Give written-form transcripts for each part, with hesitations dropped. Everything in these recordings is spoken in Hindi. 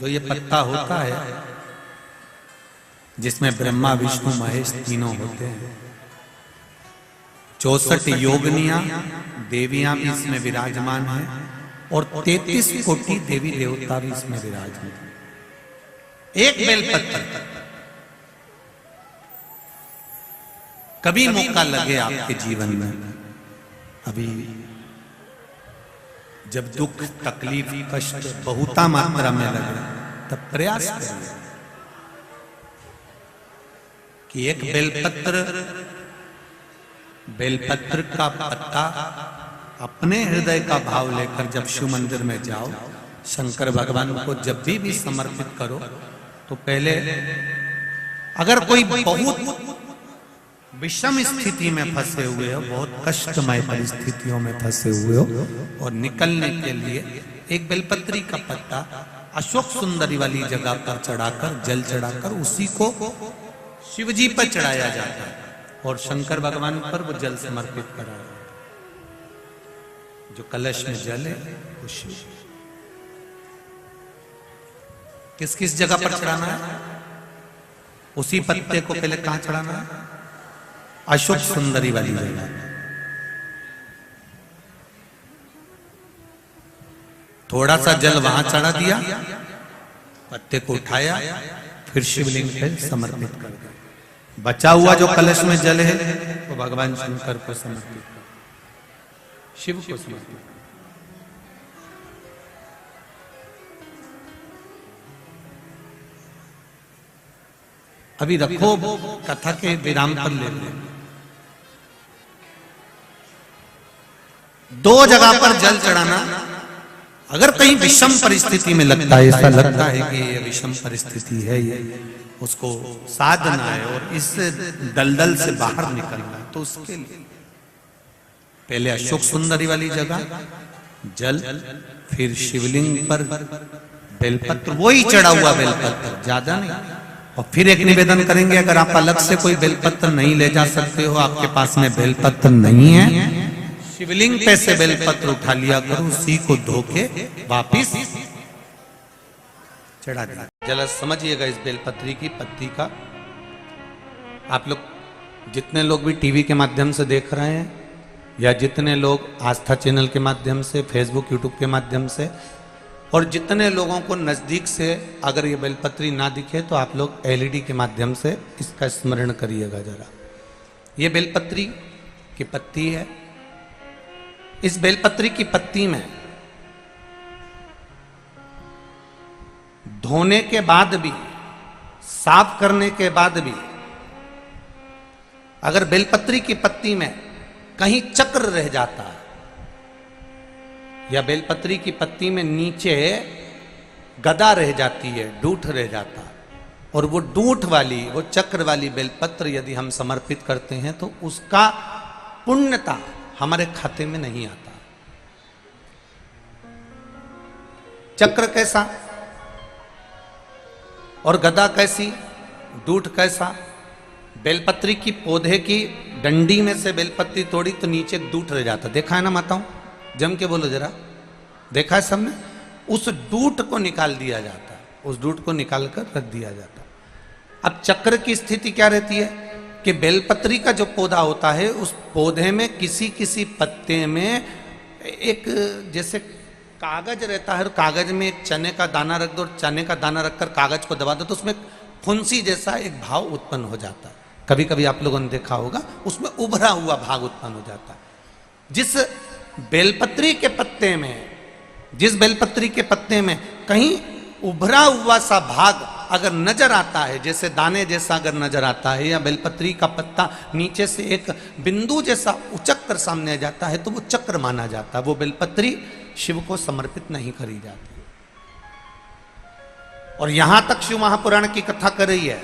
जो ये पत्ता होता है जिसमें ब्रह्मा विष्णु महेश तीनों होते हैं, 64 योगनियां देवियां भी इसमें विराजमान हैं और 33 कोटि देवी देवता भी इसमें विराजमान हैं। एक बेलपत्र, कभी मौका लगे आपके जीवन में, अभी जब दुख तकलीफ कष्ट बहुता मात्रा में लगे, तब प्रयास करिए कि एक बेलपत्र का पत्ता अपने हृदय का भाव लेकर जब शिव मंदिर में जाओ, शंकर भगवान को जब भी समर्पित करो, तो पहले अगर कोई बहुत विषम स्थिति में फंसे हुए हो, बहुत कष्टमय परिस्थितियों में फंसे हुए हो, और निकलने के लिए एक बेलपत्री का पत्ता अशोक सुंदरी वाली जगह पर चढ़ाकर, जल चढ़ाकर उसी को शिव जी पर चढ़ाया जाता है और शंकर भगवान पर वो जल समर्पित करा जाता है। जो कलश में जल है वो शिव। किस किस जगह पर चढ़ाना है? उसी पत्ते को पहले कहां चढ़ाना है? अशोक सुंदरी वाली जगह। थोड़ा सा जल वहां चढ़ा दिया, पत्ते को उठाया, फिर शिवलिंग पे समर्पित कर दिया। बचा हुआ जो कलश में जल है वो भगवान शंकर को समर्पित कर, शिव को समर्पित। अभी रखो, कथा के विराम पर ले लो। दो जगह पर जल चढ़ाना, अगर कहीं विषम परिस्थिति में लगता है, ऐसा लगता है कि ये विषम परिस्थिति है, ये उसको साधना है और इस दलदल से बाहर निकलना है, तो उसके लिए पहले अशोक सुंदरी वाली जगह जल, फिर शिवलिंग पर बेलपत्र, वही चढ़ा हुआ बेलपत्र, ज्यादा नहीं। और फिर एक निवेदन करेंगे, अगर आप अलग से कोई बेलपत्र नहीं ले जा सकते हो, आपके पास में बेलपत्र नहीं है, शिवलिंग पे से बेलपत्र उठा लिया करो, उसी को धो के वापिस चढ़ा दिया। जरा समझिएगा इस बेलपत्री की पत्ती का। आप लोग जितने लोग भी टीवी के माध्यम से देख रहे हैं, या जितने लोग आस्था चैनल के माध्यम से, फेसबुक यूट्यूब के माध्यम से, और जितने लोगों को नजदीक से अगर ये बेलपत्री ना दिखे, तो आप लोग एलईडी के माध्यम से इसका स्मरण करिएगा जरा। ये बेलपत्री की पत्ती है। इस बेलपत्री की पत्ती में धोने के बाद भी, साफ करने के बाद भी, अगर बेलपत्री की पत्ती में कहीं चक्र रह जाता है, या बेलपत्री की पत्ती में नीचे गदा रह जाती है, डूठ रह जाता है, और वो डूठ वाली, वो चक्र वाली बेलपत्र यदि हम समर्पित करते हैं, तो उसका पुण्यता हमारे खाते में नहीं आता। चक्र कैसा और गदा कैसी, डूठ कैसा? बेलपत्री की पौधे की डंडी में से बेलपत्री तोड़ी तो नीचे डूठ रह जाता, देखा है ना माताओं? जम के बोलो जरा, देखा है सबने? उस डूठ को निकाल दिया जाता है, उस डूठ को निकाल कर रख दिया जाता है। अब चक्र की स्थिति क्या रहती है कि बेलपत्री का जो पौधा होता है, उस पौधे में किसी किसी पत्ते में एक जैसे कागज रहता है, और कागज में एक चने का दाना रख दो, और चने का दाना रखकर कागज को दबा दो, तो उसमें फुंसी जैसा एक भाव उत्पन्न हो जाता है। कभी कभी आप लोगों ने देखा होगा, उसमें उभरा हुआ भाग उत्पन्न हो जाता है। जिस बेलपत्री के पत्ते में, जिस बेलपत्री के पत्ते में कहीं उभरा हुआ सा भाग अगर नजर आता है, जैसे दाने जैसा अगर नजर आता है, या बेलपत्री का पत्ता नीचे से एक बिंदु जैसा उचक कर सामने आ जाता है, तो वो चक्र माना जाता है। वो बेलपत्री शिव को समर्पित नहीं करी जाती। और यहां तक शिव महापुराण की कथा कर रही है,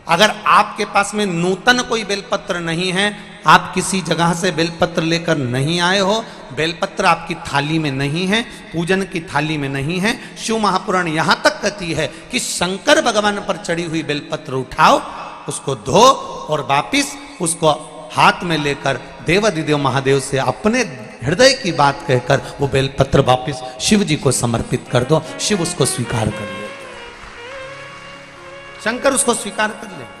अगर आपके पास में नूतन कोई बेलपत्र नहीं है, आप किसी जगह से बेलपत्र लेकर नहीं आए हो, बेलपत्र आपकी थाली में नहीं है, पूजन की थाली में नहीं है, शिव महापुराण यहां तक कहती है कि शंकर भगवान पर चढ़ी हुई बेलपत्र उठाओ, उसको धो और वापिस उसको हाथ में लेकर देवाधिदेव महादेव से अपने हृदय की बात कहकर वो बेलपत्र वापिस शिव जी को समर्पित कर दो, शिव उसको स्वीकार कर ले। शंकर उसको स्वीकार कर ले।